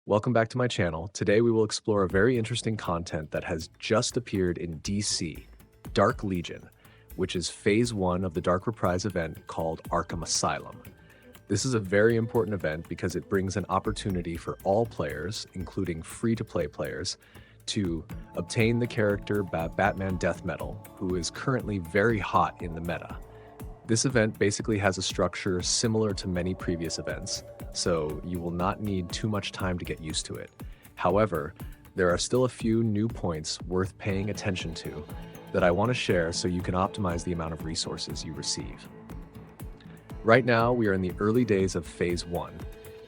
Welcome back to my channel. Today we will explore a very interesting content that has just appeared in DC, Dark Legion, which is Phase 1 of the Dark Reprise event called Arkham Asylum. This is a very important event because it brings an opportunity for all players, including free-to-play players, to obtain the character Batman Death Metal, who is currently very hot in the meta. This event basically has a structure similar to many previous events, so you will not need too much time to get used to it. However, there are still a few new points worth paying attention to that I want to share so you can optimize the amount of resources you receive. Right now, we are in the early days of Phase 1,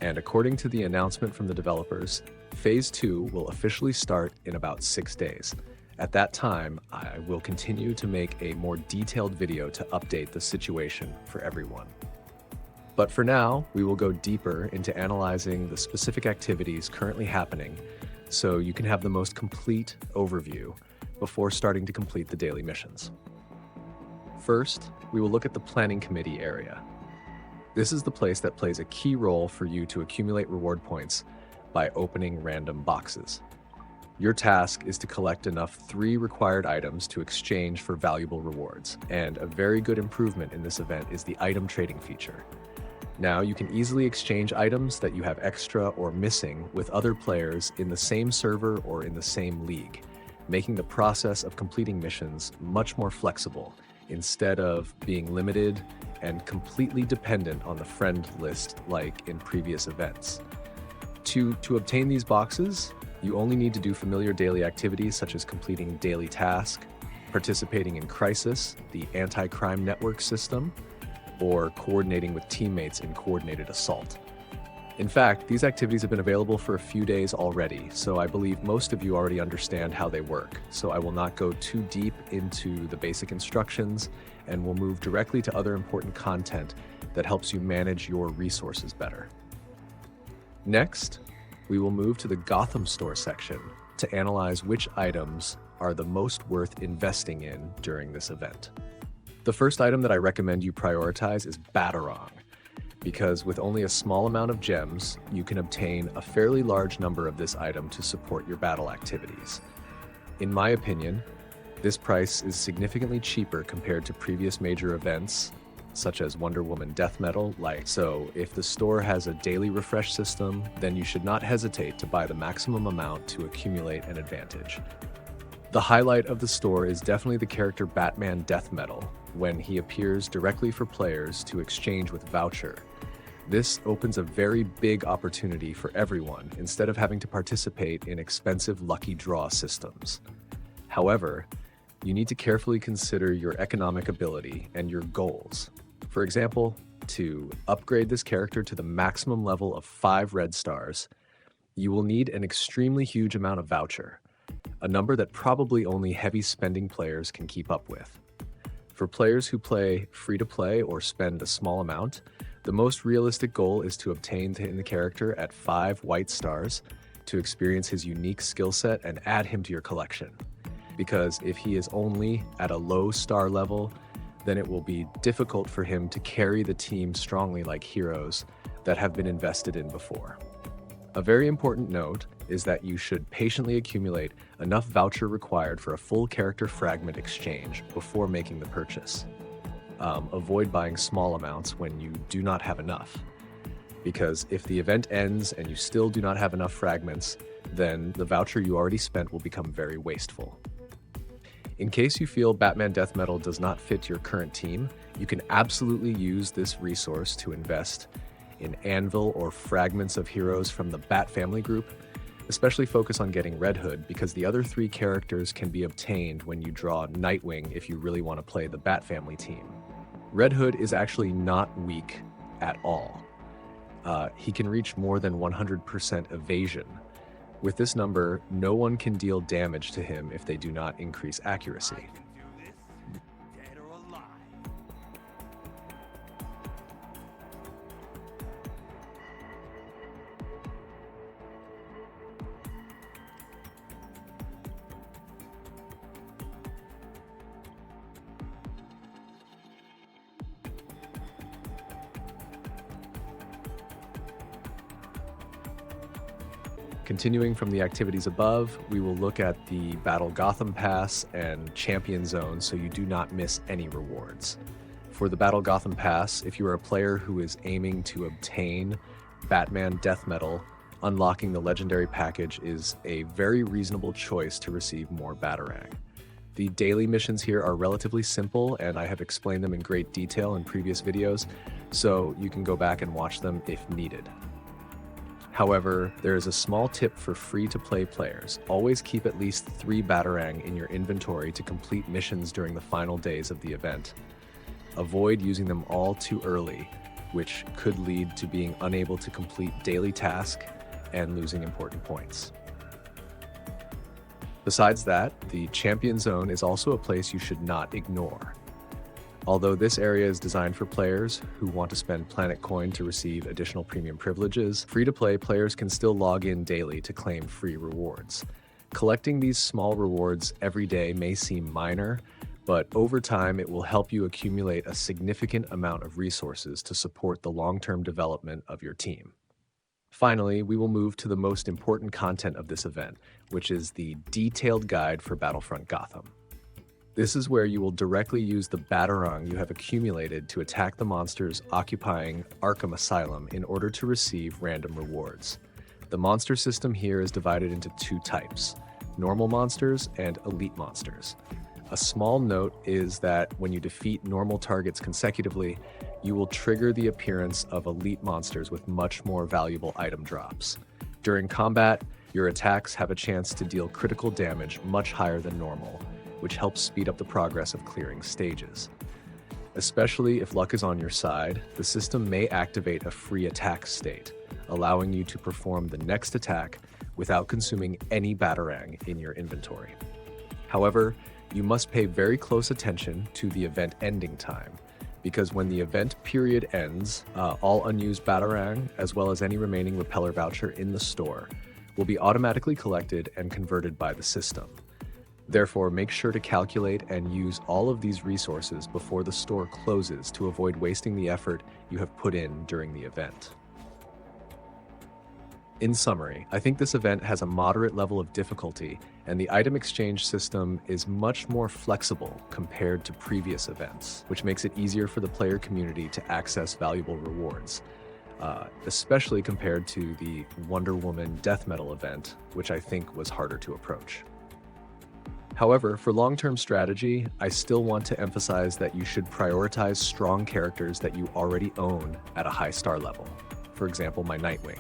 and according to the announcement from the developers, Phase 2 will officially start in about 6 days. At that time, I will continue to make a more detailed video to update the situation for everyone. But for now, we will go deeper into analyzing the specific activities currently happening so you can have the most complete overview before starting to complete the daily missions. First, we will look at the planning committee area. This is the place that plays a key role for you to accumulate reward points by opening random boxes. Your task is to collect enough 3 required items to exchange for valuable rewards, and a very good improvement in this event is the item trading feature. Now you can easily exchange items that you have extra or missing with other players in the same server or in the same league, making the process of completing missions much more flexible instead of being limited and completely dependent on the friend list like in previous events. To obtain these boxes, you only need to do familiar daily activities such as completing daily tasks, participating in Crisis, the anti-crime network system, or coordinating with teammates in coordinated assault. In fact, these activities have been available for a few days already, so I believe most of you already understand how they work, so I will not go too deep into the basic instructions and will move directly to other important content that helps you manage your resources better. Next, we will move to the Gotham Store section to analyze which items are the most worth investing in during this event. The first item that I recommend you prioritize is Batarang, because with only a small amount of gems, you can obtain a fairly large number of this item to support your battle activities. In my opinion, this price is significantly cheaper compared to previous major events such as Wonder Woman Death Metal. So if the store has a daily refresh system, then you should not hesitate to buy the maximum amount to accumulate an advantage. The highlight of the store is definitely the character Batman Death Metal, when he appears directly for players to exchange with Voucher. This opens a very big opportunity for everyone instead of having to participate in expensive lucky draw systems. However, you need to carefully consider your economic ability and your goals. For example, to upgrade this character to the maximum level of 5 red stars, you will need an extremely huge amount of Voucher, a number that probably only heavy spending players can keep up with. For players who play free-to-play or spend a small amount, the most realistic goal is to obtain the character at 5 white stars to experience his unique skill set and add him to your collection. Because if he is only at a low star level, then it will be difficult for him to carry the team strongly like heroes that have been invested in before. A very important note is that you should patiently accumulate enough Voucher required for a full character fragment exchange before making the purchase. Avoid buying small amounts when you do not have enough, because if the event ends and you still do not have enough fragments, then the Voucher you already spent will become very wasteful. In case you feel Batman Death Metal does not fit your current team, you can absolutely use this resource to invest in Anvil or fragments of heroes from the Bat family group. Especially focus on getting Red Hood because the other 3 characters can be obtained when you draw Nightwing if you really want to play the Bat family team. Red Hood is actually not weak at all. He can reach more than 100% evasion. With this number, no one can deal damage to him if they do not increase accuracy. Continuing from the activities above, we will look at the Gotham Pass and Champion Zone so you do not miss any rewards. For the Gotham Pass, if you are a player who is aiming to obtain Batman Death Metal, unlocking the legendary package is a very reasonable choice to receive more Batarang. The daily missions here are relatively simple, and I have explained them in great detail in previous videos, so you can go back and watch them if needed. However, there is a small tip for free-to-play players. Always keep at least 3 Batarang in your inventory to complete missions during the final days of the event. Avoid using them all too early, which could lead to being unable to complete daily tasks and losing important points. Besides that, the Champion Zone is also a place you should not ignore. Although this area is designed for players who want to spend Planet Coin to receive additional premium privileges, free-to-play players can still log in daily to claim free rewards. Collecting these small rewards every day may seem minor, but over time it will help you accumulate a significant amount of resources to support the long-term development of your team. Finally, we will move to the most important content of this event, which is the detailed guide for Battlefront Gotham. This is where you will directly use the Batarang you have accumulated to attack the monsters occupying Arkham Asylum in order to receive random rewards. The monster system here is divided into 2 types, normal monsters and elite monsters. A small note is that when you defeat normal targets consecutively, you will trigger the appearance of elite monsters with much more valuable item drops. During combat, your attacks have a chance to deal critical damage much higher than normal, which helps speed up the progress of clearing stages. Especially if luck is on your side, the system may activate a free attack state, allowing you to perform the next attack without consuming any Batarang in your inventory. However, you must pay very close attention to the event ending time, because when the event period ends, all unused Batarang, as well as any remaining repeller voucher in the store, will be automatically collected and converted by the system. Therefore, make sure to calculate and use all of these resources before the store closes to avoid wasting the effort you have put in during the event. In summary, I think this event has a moderate level of difficulty, and the item exchange system is much more flexible compared to previous events, which makes it easier for the player community to access valuable rewards, especially compared to the Wonder Woman Death Metal event, which I think was harder to approach. However, for long-term strategy, I still want to emphasize that you should prioritize strong characters that you already own at a high star level. For example, my Nightwing.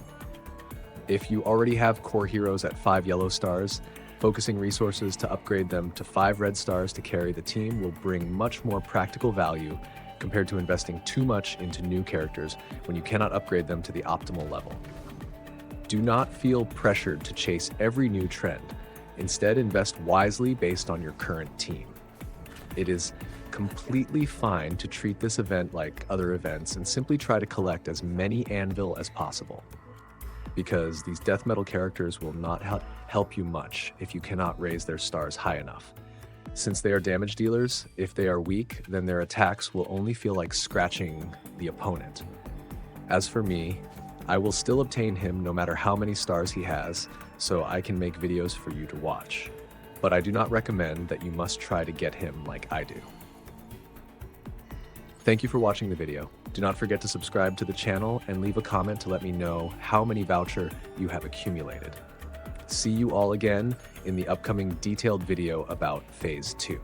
If you already have core heroes at 5 yellow stars, focusing resources to upgrade them to 5 red stars to carry the team will bring much more practical value compared to investing too much into new characters when you cannot upgrade them to the optimal level. Do not feel pressured to chase every new trend. Instead, invest wisely based on your current team. It is completely fine to treat this event like other events and simply try to collect as many Anvil as possible, because these death metal characters will not help you much if you cannot raise their stars high enough. Since they are damage dealers, if they are weak, then their attacks will only feel like scratching the opponent. As for me, I will still obtain him no matter how many stars he has, so I can make videos for you to watch. But I do not recommend that you must try to get him like I do. Thank you for watching the video. Do not forget to subscribe to the channel and leave a comment to let me know how many voucher you have accumulated. See you all again in the upcoming detailed video about Phase 2.